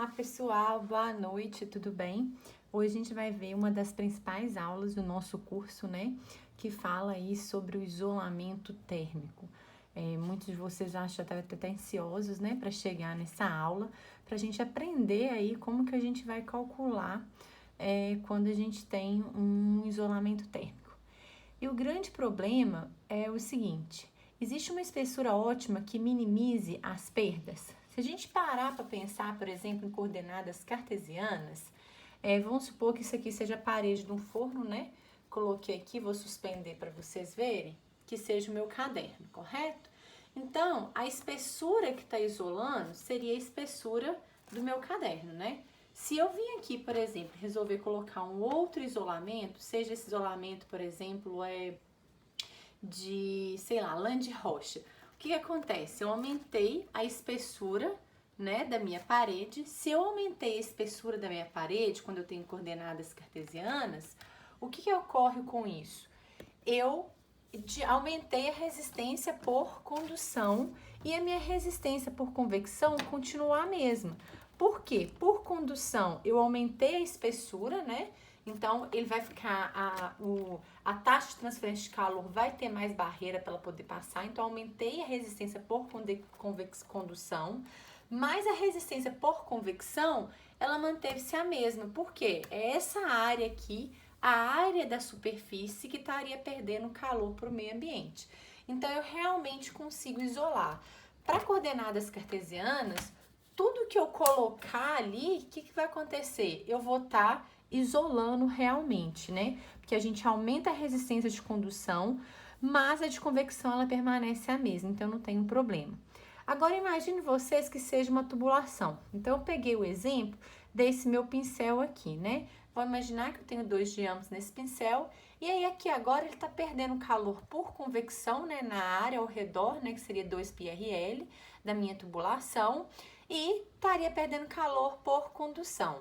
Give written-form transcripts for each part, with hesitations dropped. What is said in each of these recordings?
Olá pessoal, boa noite, tudo bem? Hoje a gente vai ver uma das principais aulas do nosso curso, né? Que fala aí sobre o isolamento térmico. Muitos de vocês já devem estar até ansiosos, né? Para chegar nessa aula, para a gente aprender aí como que a gente vai calcular quando a gente tem um isolamento térmico. E o grande problema é o seguinte: existe uma espessura ótima que minimize as perdas. Se a gente parar para pensar, por exemplo, em coordenadas cartesianas, vamos supor que isso aqui seja a parede de um forno, né? Coloquei aqui, vou suspender para vocês verem, que seja o meu caderno, correto? Então, a espessura que está isolando seria a espessura do meu caderno, né? Se eu vim aqui, por exemplo, resolver colocar um outro isolamento, seja esse isolamento, por exemplo, de, sei lá, lã de rocha. O que acontece? Eu aumentei a espessura, né, da minha parede. Se eu aumentei a espessura da minha parede, quando eu tenho coordenadas cartesianas, o que ocorre com isso? Eu aumentei a resistência por condução e a minha resistência por convecção continua a mesma. Por quê? Por condução, eu aumentei a espessura, né? Então, ele vai ficar, a taxa de transferência de calor vai ter mais barreira para ela poder passar. Então, aumentei a resistência por condução, mas a resistência por convecção, ela manteve-se a mesma. Por quê? É essa área aqui, a área da superfície que estaria perdendo calor para o meio ambiente. Então, eu realmente consigo isolar. Para coordenadas cartesianas, tudo que eu colocar ali, o que vai acontecer? Eu vou estar isolando realmente, né? Porque a gente aumenta a resistência de condução, mas a de convecção ela permanece a mesma, então não tem um problema. Agora imagine vocês que seja uma tubulação. Então eu peguei o exemplo desse meu pincel aqui, né? Vou imaginar que eu tenho 2 diâmetros nesse pincel e aí aqui agora ele está perdendo calor por convecção, né? Na área ao redor, né? Que seria 2πrl da minha tubulação e estaria perdendo calor por condução.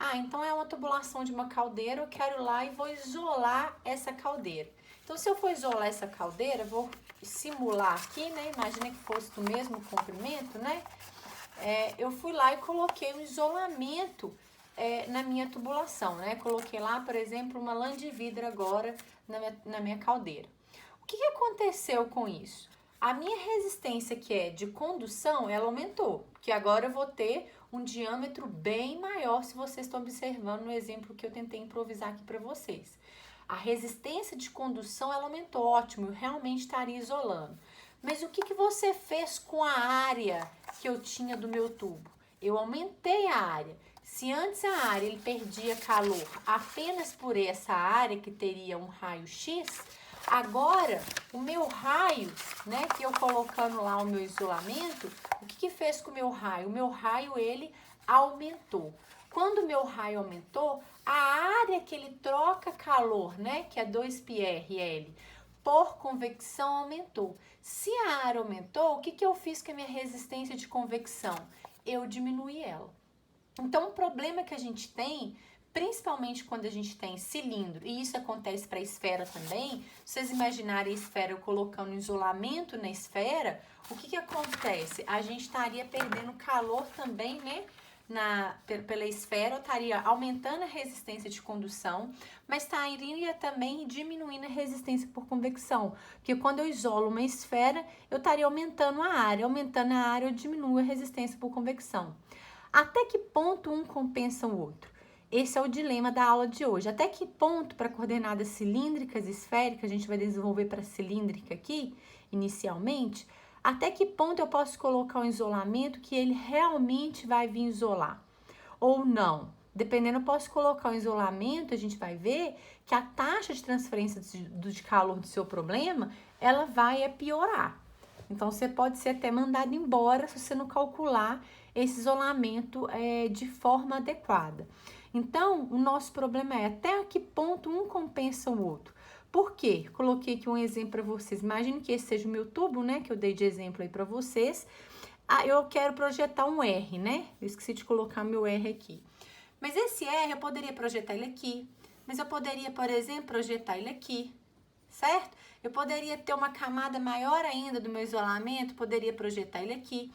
Ah, então é uma tubulação de uma caldeira, eu quero ir lá e vou isolar essa caldeira. Então, se eu for isolar essa caldeira, vou simular aqui, né? Imagina que fosse do mesmo comprimento, né? Eu fui lá e coloquei um isolamento na minha tubulação, né? Coloquei lá, por exemplo, uma lã de vidro agora na minha caldeira. O que aconteceu com isso? A minha resistência, que é de condução, ela aumentou, porque agora eu vou ter um diâmetro bem maior, se vocês estão observando no exemplo que eu tentei improvisar aqui para vocês. A resistência de condução, ela aumentou, ótimo, eu realmente estaria isolando. Mas o que você fez com a área que eu tinha do meu tubo? Eu aumentei a área. Se antes a área ele perdia calor apenas por essa área que teria um raio X, agora o meu raio, né, que eu colocando lá o meu isolamento, o que fez com o meu raio? O meu raio ele aumentou. Quando o meu raio aumentou, a área que ele troca calor, né, que é 2πrl, por convecção aumentou. Se a área aumentou, o que eu fiz com a minha resistência de convecção? Eu diminuí ela. Então, o problema que a gente tem, principalmente quando a gente tem cilindro, e isso acontece para a esfera também, se vocês imaginarem a esfera colocando isolamento na esfera, o que acontece? A gente estaria perdendo calor também, né? Pela esfera, eu estaria aumentando a resistência de condução, mas estaria também diminuindo a resistência por convecção, porque quando eu isolo uma esfera, eu estaria aumentando a área eu diminuo a resistência por convecção. Até que ponto um compensa o outro? Esse é o dilema da aula de hoje. Até que ponto, para coordenadas cilíndricas e esféricas, a gente vai desenvolver para cilíndrica aqui, inicialmente, até que ponto eu posso colocar um isolamento que ele realmente vai vir isolar? Ou não? Dependendo, eu posso colocar um isolamento, a gente vai ver que a taxa de transferência de calor do seu problema, ela vai piorar. Então, você pode ser até mandado embora se você não calcular esse isolamento de forma adequada. Então, o nosso problema é até que ponto um compensa o outro. Por quê? Coloquei aqui um exemplo para vocês. Imagine que esse seja o meu tubo, né? Que eu dei de exemplo aí para vocês. Eu quero projetar um R, né? Eu esqueci de colocar meu R aqui. Mas esse R, eu poderia projetar ele aqui. Mas eu poderia, por exemplo, projetar ele aqui, certo? Eu poderia ter uma camada maior ainda do meu isolamento, poderia projetar ele aqui.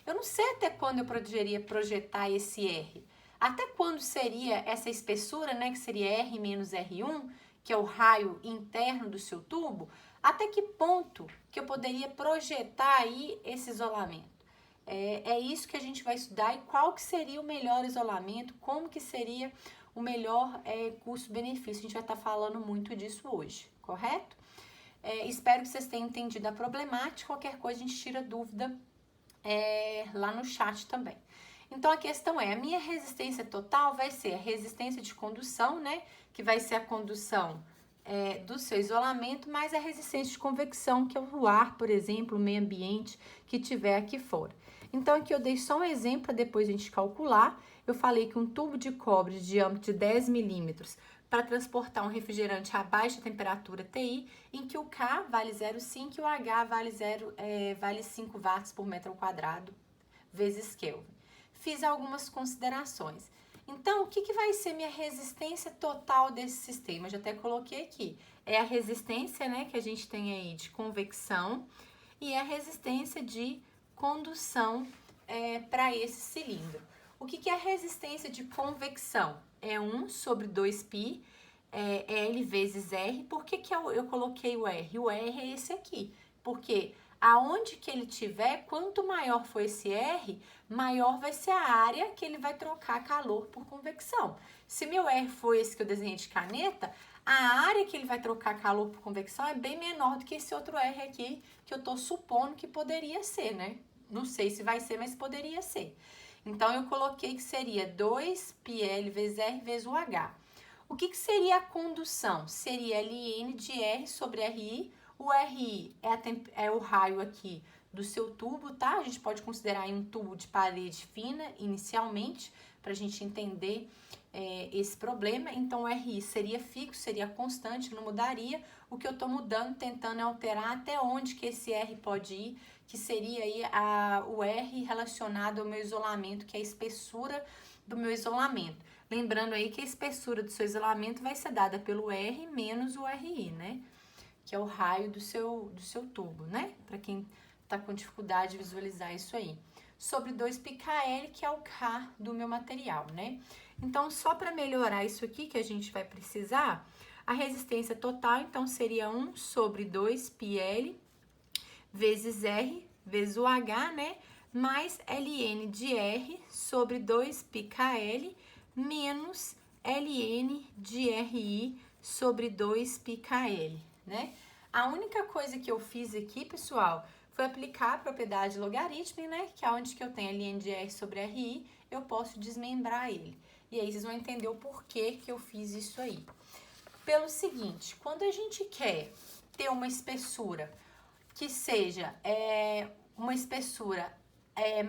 eu não sei até quando eu poderia projetar esse R. Até quando seria essa espessura, né, que seria R menos R1, que é o raio interno do seu tubo, até que ponto que eu poderia projetar aí esse isolamento? É isso que a gente vai estudar e qual que seria o melhor isolamento, como que seria o melhor custo-benefício. A gente vai estar falando muito disso hoje, correto? Espero que vocês tenham entendido a problemática. Qualquer coisa a gente tira dúvida lá no chat também. Então a questão é, a minha resistência total vai ser a resistência de condução, né? Que vai ser a condução do seu isolamento, mais a resistência de convecção, que é o ar, por exemplo, o meio ambiente que tiver aqui fora. Então aqui eu dei só um exemplo para depois a gente calcular. Eu falei que um tubo de cobre de diâmetro de 10 milímetros para transportar um refrigerante a baixa temperatura TI, em que o K vale 0,5 e o H vale 5 watts por metro quadrado vezes Kelvin. Fiz algumas considerações. Então, o que vai ser minha resistência total desse sistema? Eu já até coloquei aqui. É a resistência, né, que a gente tem aí de convecção e a resistência de condução para esse cilindro. O que é a resistência de convecção? É 1 sobre 2π L vezes R. Por que eu coloquei o R? O R é esse aqui, porque aonde que ele tiver, quanto maior for esse R, maior vai ser a área que ele vai trocar calor por convecção. Se meu R for esse que eu desenhei de caneta, a área que ele vai trocar calor por convecção é bem menor do que esse outro R aqui, que eu tô supondo que poderia ser, né? Não sei se vai ser, mas poderia ser. Então, eu coloquei que seria 2πL vezes R vezes o H. O que seria a condução? Seria Ln de R sobre Ri. O Ri é o raio aqui do seu tubo, tá? A gente pode considerar aí um tubo de parede fina inicialmente, para a gente entender esse problema. Então, o Ri seria fixo, seria constante, não mudaria. O que eu estou mudando, tentando alterar até onde que esse R pode ir, que seria aí o R relacionado ao meu isolamento, que é a espessura do meu isolamento. Lembrando aí que a espessura do seu isolamento vai ser dada pelo R menos o Ri, né? Que é o raio do seu tubo, né? Para quem tá com dificuldade de visualizar isso aí. Sobre 2πKL, que é o K do meu material, né? Então, só para melhorar isso aqui que a gente vai precisar, a resistência total, então, seria 1 sobre 2πL vezes R, vezes o H, né? Mais Ln de R sobre 2πKL menos Ln de Ri sobre 2πKL, né? A única coisa que eu fiz aqui, pessoal, foi aplicar a propriedade logarítmica, né? Que é onde que eu tenho Ln de R sobre Ri, eu posso desmembrar ele. E aí vocês vão entender o porquê que eu fiz isso aí. Pelo seguinte, quando a gente quer ter uma espessura que seja uma espessura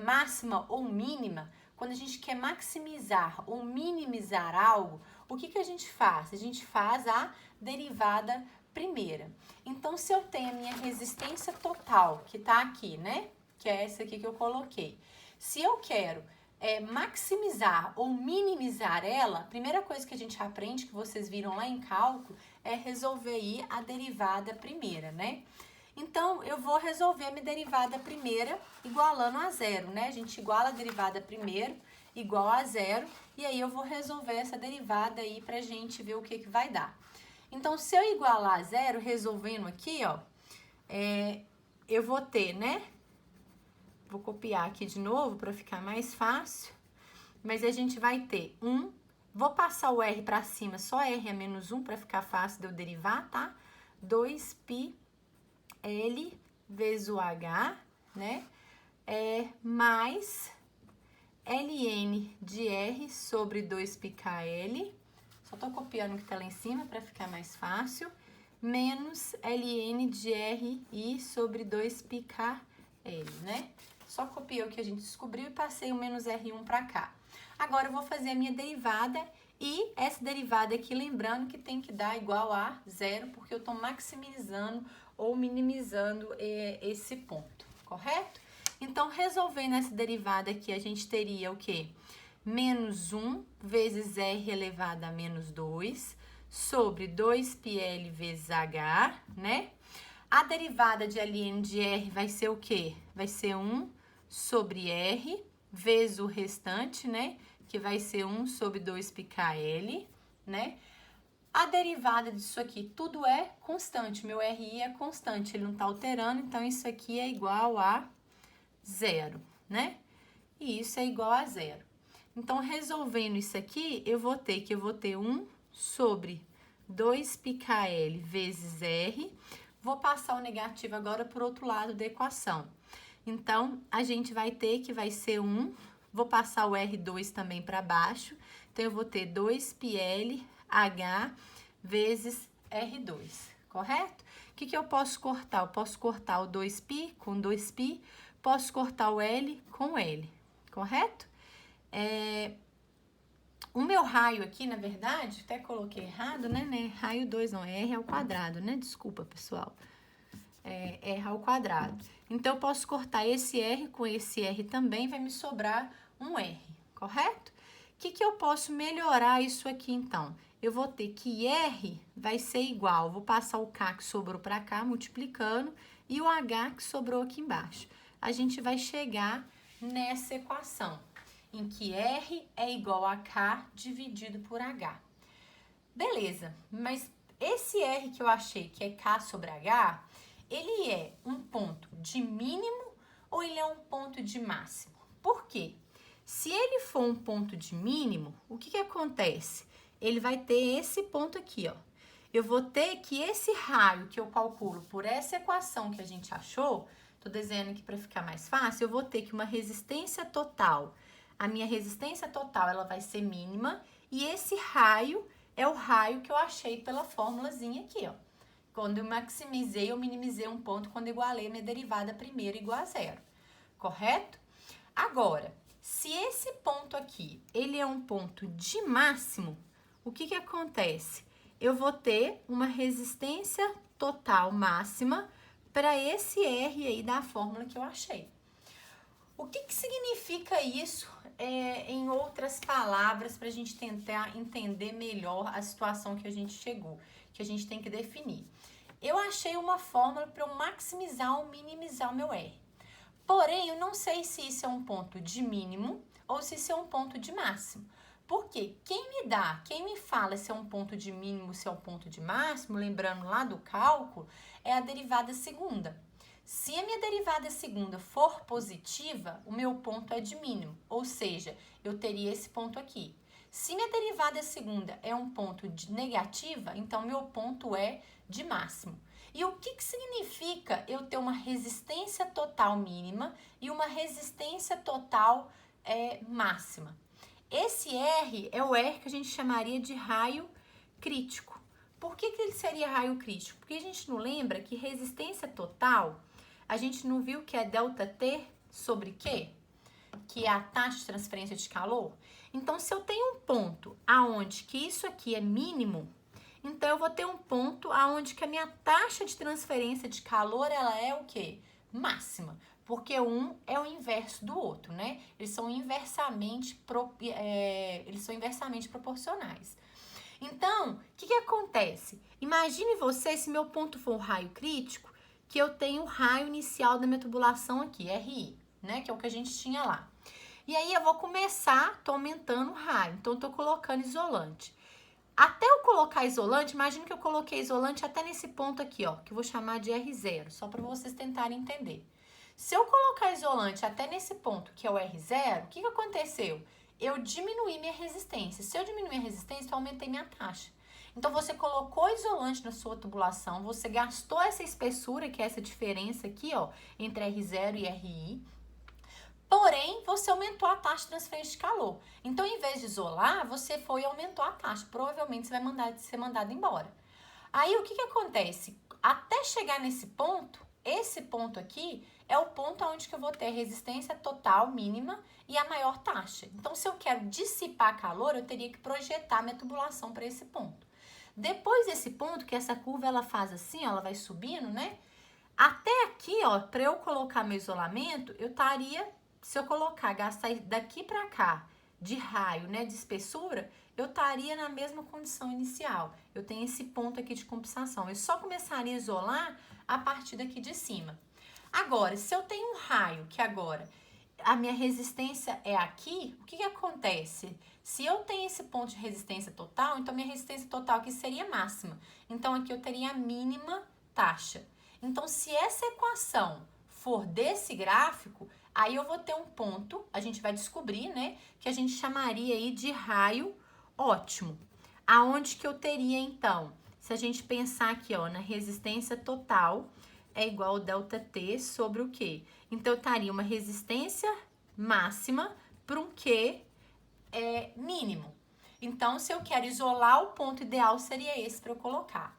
máxima ou mínima, quando a gente quer maximizar ou minimizar algo, o que a gente faz? A gente faz a derivada primeira. Então, se eu tenho a minha resistência total, que tá aqui, né? Que é essa aqui que eu coloquei. Se eu quero maximizar ou minimizar ela, a primeira coisa que a gente aprende, que vocês viram lá em cálculo, é resolver aí a derivada primeira, né? Então, eu vou resolver a minha derivada primeira igualando a zero, né? A gente iguala a derivada primeiro igual a zero, e aí eu vou resolver essa derivada aí pra gente ver o que vai dar. Então, se eu igualar a zero, resolvendo aqui, ó, eu vou ter, né? Vou copiar aqui de novo para ficar mais fácil, mas a gente vai ter 1, vou passar o R para cima, só R é menos 1 para ficar fácil de eu derivar, tá? 2π L vezes o H, né? Mais Ln de R sobre 2πKL. Só tô copiando o que tá lá em cima para ficar mais fácil. Menos Ln de Ri sobre 2πKL, né? Só copiei o que a gente descobriu e passei o menos R1 para cá. Agora eu vou fazer a minha derivada e essa derivada aqui, lembrando que tem que dar igual a zero, porque eu tô maximizando ou minimizando esse ponto, correto? Então, resolvendo essa derivada aqui, a gente teria o quê? Menos 1 vezes R elevado a menos 2 sobre 2πL vezes H, né? A derivada de Ln de R vai ser o quê? Vai ser 1 sobre R vezes o restante, né? Que vai ser 1 sobre 2πkl, né? A derivada disso aqui, tudo é constante. Meu RI é constante, ele não tá alterando, então isso aqui é igual a 0, né? E isso é igual a 0. Então, resolvendo isso aqui, eu vou ter 1 sobre 2πkl vezes R. Vou passar o negativo agora para o outro lado da equação. Então, a gente vai ter que vai ser 1. Vou passar o R2 também para baixo. Então, eu vou ter 2πlH vezes R2, correto? O que eu posso cortar? Eu posso cortar o 2π com 2π, posso cortar o L com L, correto? O meu raio aqui, na verdade, até coloquei errado, né? Raio 2 não, é R ao quadrado, né? Desculpa, pessoal. É R ao quadrado. Então, eu posso cortar esse R com esse R também, vai me sobrar um R, correto? O que eu posso melhorar isso aqui, então? Eu vou ter que R vai ser igual, vou passar o K que sobrou para cá, multiplicando, e o H que sobrou aqui embaixo. A gente vai chegar nessa equação, em que R é igual a K dividido por H. Beleza, mas esse R que eu achei que é K sobre H, ele é um ponto de mínimo ou ele é um ponto de máximo? Por quê? Se ele for um ponto de mínimo, o que acontece? Ele vai ter esse ponto aqui, ó. Eu vou ter que esse raio que eu calculo por essa equação que a gente achou, tô desenhando aqui para ficar mais fácil, eu vou ter que uma resistência total. A minha resistência total, ela vai ser mínima, e esse raio é o raio que eu achei pela formulazinha aqui, ó. Quando eu maximizei ou minimizei um ponto, quando igualei a minha derivada primeira igual a 0, correto? Agora, se esse ponto aqui, ele é um ponto de máximo, o que acontece? Eu vou ter uma resistência total máxima para esse R aí da fórmula que eu achei. O que significa isso em outras palavras para a gente tentar entender melhor a situação que a gente chegou, que a gente tem que definir? Eu achei uma fórmula para eu maximizar ou minimizar o meu R. Porém, eu não sei se isso é um ponto de mínimo ou se isso é um ponto de máximo. Porque quem me fala se é um ponto de mínimo, se é um ponto de máximo, lembrando lá do cálculo, é a derivada segunda. Se a minha derivada segunda for positiva, o meu ponto é de mínimo, ou seja, eu teria esse ponto aqui. Se minha derivada segunda é um ponto de negativa, então meu ponto é de máximo. E o que significa eu ter uma resistência total mínima e uma resistência total máxima? Esse R é o R que a gente chamaria de raio crítico. Por que ele seria raio crítico? Porque a gente não lembra que resistência total, a gente não viu que é ΔT sobre Q? Que é a taxa de transferência de calor? Então, se eu tenho um ponto aonde que isso aqui é mínimo, então eu vou ter um ponto aonde que a minha taxa de transferência de calor, ela é o quê? Máxima. Porque um é o inverso do outro, né? Eles são inversamente proporcionais. Então, o que acontece? Imagine você, se meu ponto for um raio crítico, que eu tenho o raio inicial da minha tubulação aqui, RI, né? Que é o que a gente tinha lá. E aí eu vou começar, tô aumentando o raio, então tô colocando isolante. Até eu colocar isolante, imagine que eu coloquei isolante até nesse ponto aqui, ó, que eu vou chamar de R0, só para vocês tentarem entender. Se eu colocar isolante até nesse ponto, que é o R0, o que aconteceu? Eu diminuí minha resistência. Se eu diminuir a resistência, eu aumentei minha taxa. Então, você colocou isolante na sua tubulação, você gastou essa espessura, que é essa diferença aqui, ó, entre R0 e RI, porém, você aumentou a taxa de transferência de calor. Então, em vez de isolar, você foi e aumentou a taxa. Provavelmente, você vai ser mandado embora. Aí, o que acontece? Até chegar nesse ponto, esse ponto aqui é o ponto onde que eu vou ter resistência total mínima e a maior taxa. Então, se eu quero dissipar calor, eu teria que projetar minha tubulação para esse ponto. Depois desse ponto, que essa curva ela faz assim, ó, ela vai subindo, né? Até aqui, ó, para eu colocar meu isolamento, eu estaria, se eu colocar, gastar daqui para cá de raio, né, de espessura, eu estaria na mesma condição inicial. Eu tenho esse ponto aqui de compensação. Eu só começaria a isolar a partir daqui de cima. Agora, se eu tenho um raio que agora a minha resistência é aqui, o que que acontece? Se eu tenho esse ponto de resistência total, então minha resistência total aqui seria máxima. Então, aqui eu teria a mínima taxa. Então, se essa equação for desse gráfico, aí eu vou ter um ponto, a gente vai descobrir, né, que a gente chamaria aí de raio ótimo. Aonde que eu teria, então, se a gente pensar aqui, ó, na resistência total, é igual ao ΔT sobre o Q. Então, eu estaria uma resistência máxima para um Q mínimo. Então, se eu quero isolar, o ponto ideal seria esse para eu colocar.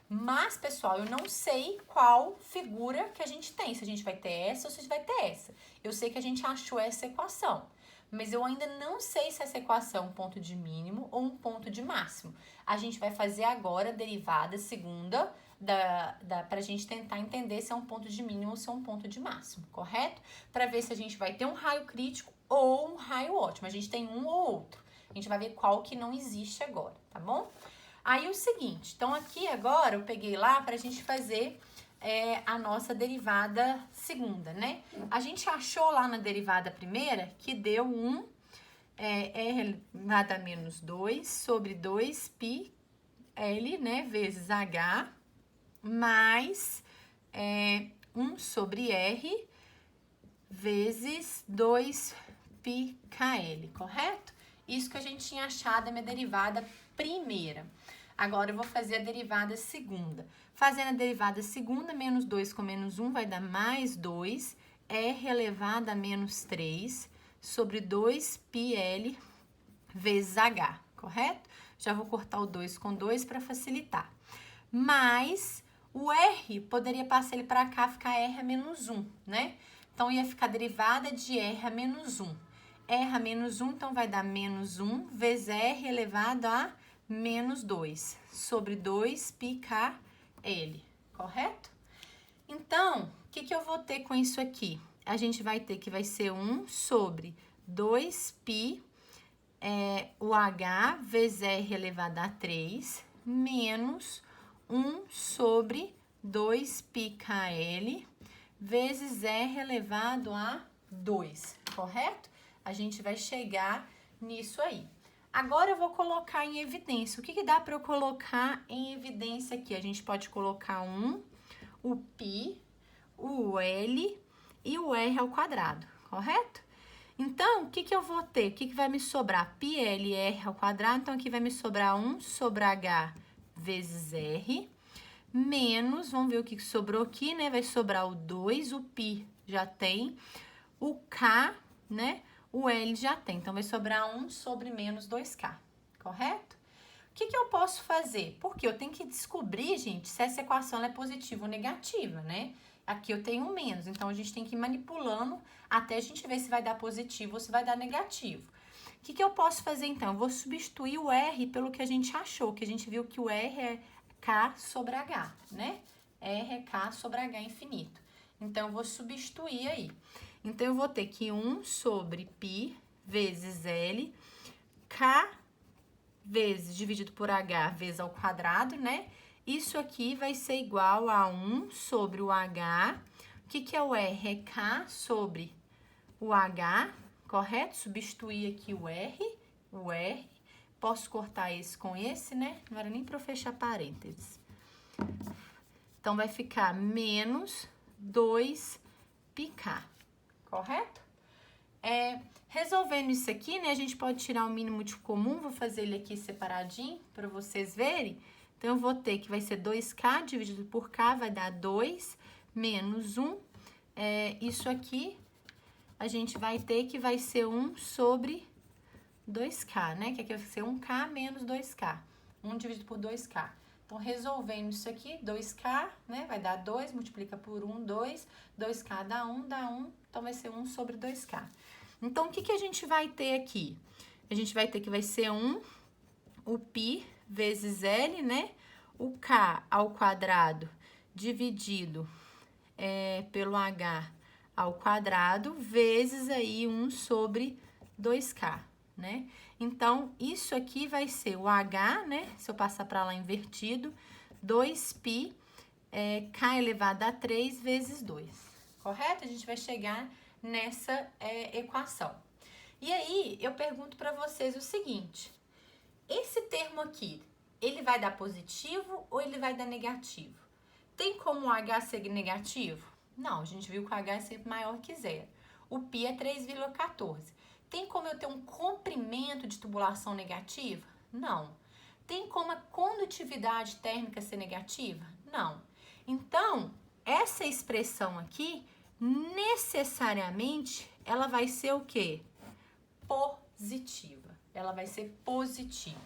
Mas, pessoal, eu não sei qual figura que a gente tem. Se a gente vai ter essa ou se a gente vai ter essa. Eu sei que a gente achou essa equação. Mas eu ainda não sei se essa equação é um ponto de mínimo ou um ponto de máximo. A gente vai fazer agora a derivada segunda para a gente tentar entender se é um ponto de mínimo ou se é um ponto de máximo, correto? Para ver se a gente vai ter um raio crítico ou um raio ótimo. A gente tem um ou outro. A gente vai ver qual que não existe agora, tá bom? Aí o seguinte, então aqui agora eu peguei lá pra gente fazer a nossa derivada segunda, né? A gente achou lá na derivada primeira que deu R elevado a menos 2 sobre 2π L, né, vezes H, mais 1 sobre R vezes 2πkL, correto? Isso que a gente tinha achado a minha derivada primeira. Agora eu vou fazer a derivada segunda. Fazendo a derivada segunda, menos 2 com menos 1 vai dar mais 2, R elevado a menos 3 sobre 2πL vezes H, correto? Já vou cortar o 2 com 2 para facilitar. Mas o R, poderia passar ele para cá, ficar R a menos 1, né? Então, ia ficar derivada de R a menos 1. R a menos 1, então vai dar menos 1 vezes R elevado a menos 2 sobre 2πkL, correto? Então, o que eu vou ter com isso aqui? A gente vai ter que vai ser 1 sobre 2π, o H vezes R elevado a 3, menos 1 sobre 2πkL vezes R elevado a 2, correto? A gente vai chegar nisso aí. Agora eu vou colocar em evidência. O que dá para eu colocar em evidência aqui? A gente pode colocar o π, o L e o R ao quadrado, correto? Então, o que eu vou ter? O que vai me sobrar? Π, L e R ao quadrado. Então, aqui vai me sobrar 1 sobre H vezes R, menos, vamos ver o que sobrou aqui, né? Vai sobrar o 2, o π já tem, o K, né? O L já tem, então vai sobrar 1 sobre menos 2K, correto? O que eu posso fazer? Porque eu tenho que descobrir, gente, se essa equação é positiva ou negativa, né? Aqui eu tenho menos, então a gente tem que ir manipulando até a gente ver se vai dar positivo ou se vai dar negativo. O que eu posso fazer, então? Eu vou substituir o R pelo que a gente achou, que a gente viu que o R é K sobre H, né? R é K sobre H infinito. Então, eu vou substituir aí. Então, eu vou ter que 1 sobre π vezes L, K vezes dividido por H vezes ao quadrado, né? Isso aqui vai ser igual a 1 sobre o H. O que é o R? É K sobre o H, correto? Substituir aqui o R. Posso cortar esse com esse, né? Não era nem para eu fechar parênteses. Então, vai ficar menos 2πk, correto? Resolvendo isso aqui, né, a gente pode tirar o mínimo de comum, vou fazer ele aqui separadinho para vocês verem. Então, eu vou ter que vai ser 2k dividido por k, vai dar 2 menos 1. Isso aqui, a gente vai ter que vai ser 1 sobre 2k, né, que aqui vai ser 1k menos 2k. 1 dividido por 2k. Então, resolvendo isso aqui, 2k, né, vai dar 2, multiplica por 1, 2, 2k dá 1, então vai ser 1 sobre 2k. Então, o que a gente vai ter aqui? A gente vai ter que vai ser 1, o π vezes L, né, o k ao quadrado dividido pelo h ao quadrado, vezes aí 1 sobre 2k, né? Então, isso aqui vai ser o h, né? Se eu passar para lá invertido, 2π k elevado a 3 vezes 2, correto? A gente vai chegar nessa equação. E aí, eu pergunto para vocês o seguinte, esse termo aqui, ele vai dar positivo ou ele vai dar negativo? Tem como o H ser negativo? Não, a gente viu que o H é sempre maior que zero. O π é 3,14. Tem como eu ter um comprimento de tubulação negativa? Não. Tem como a condutividade térmica ser negativa? Não. Então, essa expressão aqui, necessariamente, ela vai ser o quê? Positiva. Ela vai ser positiva.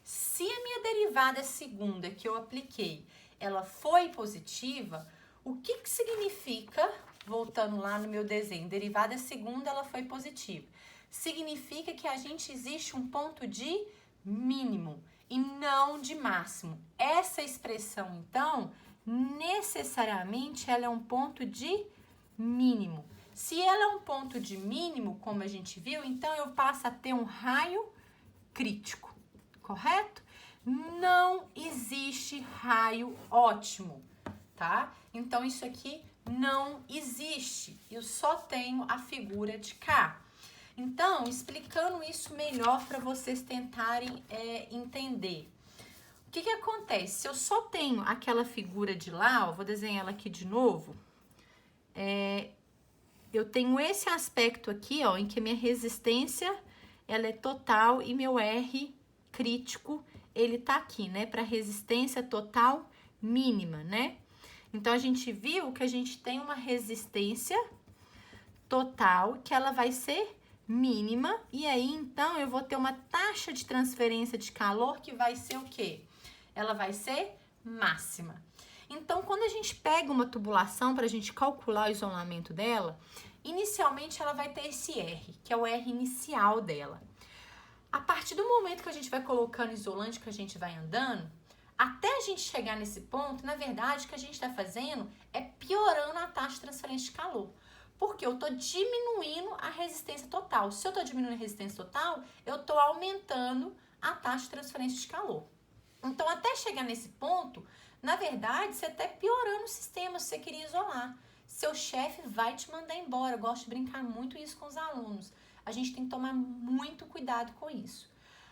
Se a minha derivada segunda que eu apliquei, ela foi positiva, o que significa, voltando lá no meu desenho, derivada segunda, ela foi positiva? Significa que a gente existe um ponto de mínimo e não de máximo. Essa expressão, então, necessariamente ela é um ponto de mínimo. Se ela é um ponto de mínimo, como a gente viu, então eu passo a ter um raio crítico, correto? Não existe raio ótimo, tá? Então, isso aqui não existe. Eu só tenho a figura de cá. Então, explicando isso melhor para vocês tentarem entender. O que acontece? Se eu só tenho aquela figura de lá, ó, vou desenhar ela aqui de novo. Eu tenho esse aspecto aqui, ó, em que minha resistência, ela é total e meu R crítico, ele tá aqui, né, para resistência total mínima, né? Então, a gente viu que a gente tem uma resistência total que ela vai ser mínima, e aí, então, eu vou ter uma taxa de transferência de calor que vai ser o quê? Ela vai ser máxima. Então, quando a gente pega uma tubulação para a gente calcular o isolamento dela, inicialmente ela vai ter esse R, que é o R inicial dela. A partir do momento que a gente vai colocando isolante, que a gente vai andando, até a gente chegar nesse ponto, na verdade, o que a gente está fazendo é piorando a taxa de transferência de calor. Porque eu estou diminuindo a resistência total. Se eu estou diminuindo a resistência total, eu estou aumentando a taxa de transferência de calor. Então, até chegar nesse ponto, na verdade, você está piorando o sistema se você queria isolar. Seu chefe vai te mandar embora. Eu gosto de brincar muito isso com os alunos. A gente tem que tomar muito cuidado com isso.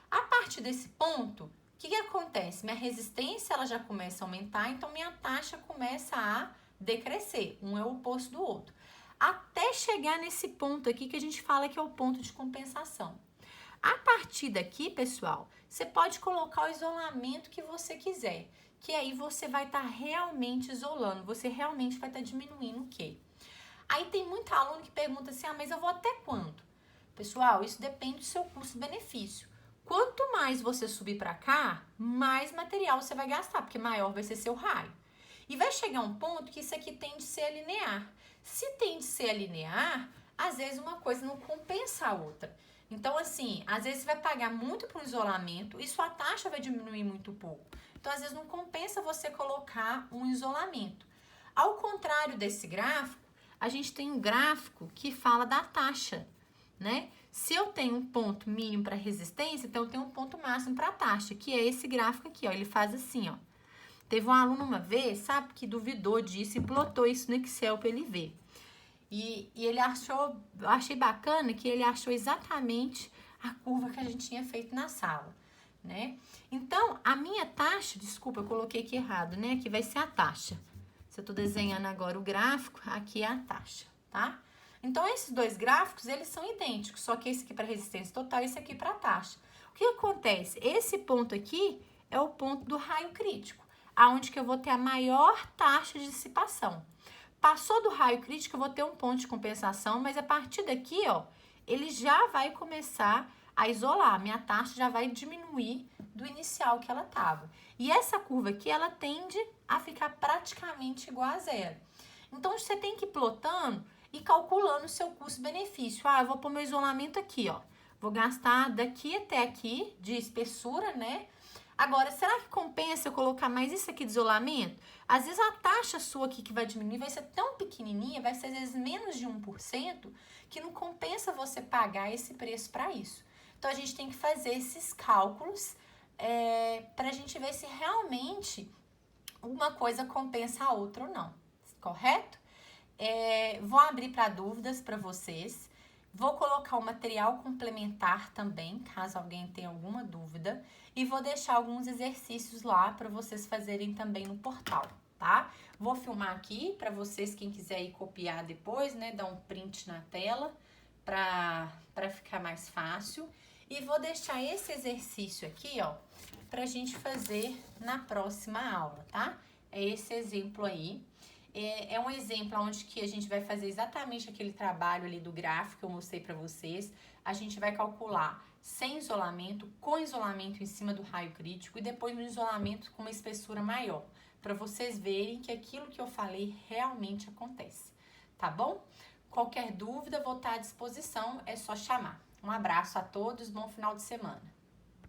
A partir desse ponto, o que acontece? Minha resistência ela já começa a aumentar, então minha taxa começa a decrescer. Um é o oposto do outro. Até chegar nesse ponto aqui que a gente fala que é o ponto de compensação. A partir daqui, pessoal, você pode colocar o isolamento que você quiser, que aí você vai estar realmente isolando, você realmente vai estar diminuindo o quê? Aí tem muito aluno que pergunta assim, mas eu vou até quanto? Pessoal, isso depende do seu custo-benefício. Quanto mais você subir para cá, mais material você vai gastar, porque maior vai ser seu raio. E vai chegar um ponto que isso aqui tende a ser linear. Se tende a ser linear, às vezes uma coisa não compensa a outra. Então, assim, às vezes você vai pagar muito para o isolamento e sua taxa vai diminuir muito pouco. Então, às vezes não compensa você colocar um isolamento. Ao contrário desse gráfico, a gente tem um gráfico que fala da taxa, né? Se eu tenho um ponto mínimo para resistência, então eu tenho um ponto máximo para taxa, que é esse gráfico aqui, ó. Ele faz assim, ó. Teve um aluno uma vez, sabe, que duvidou disso e plotou isso no Excel para ele ver. E ele achou, eu achei bacana que ele achou exatamente a curva que a gente tinha feito na sala, né? Então, a minha taxa, desculpa, eu coloquei aqui errado, né? Aqui vai ser a taxa. Se eu tô desenhando agora o gráfico, aqui é a taxa, tá? Então, esses dois gráficos, eles são idênticos, só que esse aqui para resistência total e esse aqui para taxa. O que acontece? Esse ponto aqui é o ponto do raio crítico, aonde que eu vou ter a maior taxa de dissipação. Passou do raio crítico, eu vou ter um ponto de compensação, mas a partir daqui, ó, ele já vai começar a isolar. Minha taxa já vai diminuir do inicial que ela estava. E essa curva aqui, ela tende a ficar praticamente igual a zero. Então, você tem que ir plotando e calculando o seu custo-benefício. Ah, eu vou pôr meu isolamento aqui, ó. Vou gastar daqui até aqui de espessura, né? Agora, será que compensa eu colocar mais isso aqui de isolamento? Às vezes a taxa sua aqui que vai diminuir vai ser tão pequenininha, vai ser às vezes menos de 1%, que não compensa você pagar esse preço para isso. Então, a gente tem que fazer esses cálculos para a gente ver se realmente uma coisa compensa a outra ou não, correto? Vou abrir para dúvidas para vocês. Vou colocar o material complementar também, caso alguém tenha alguma dúvida. E vou deixar alguns exercícios lá para vocês fazerem também no portal, tá? Vou filmar aqui para vocês, quem quiser ir copiar depois, né? Dar um print na tela para ficar mais fácil. E vou deixar esse exercício aqui, ó, pra gente fazer na próxima aula, tá? É esse exemplo aí. É um exemplo onde que a gente vai fazer exatamente aquele trabalho ali do gráfico que eu mostrei pra vocês. A gente vai calcular sem isolamento, com isolamento em cima do raio crítico e depois no isolamento com uma espessura maior, para vocês verem que aquilo que eu falei realmente acontece, tá bom? Qualquer dúvida, vou estar à disposição, é só chamar. Um abraço a todos, bom final de semana.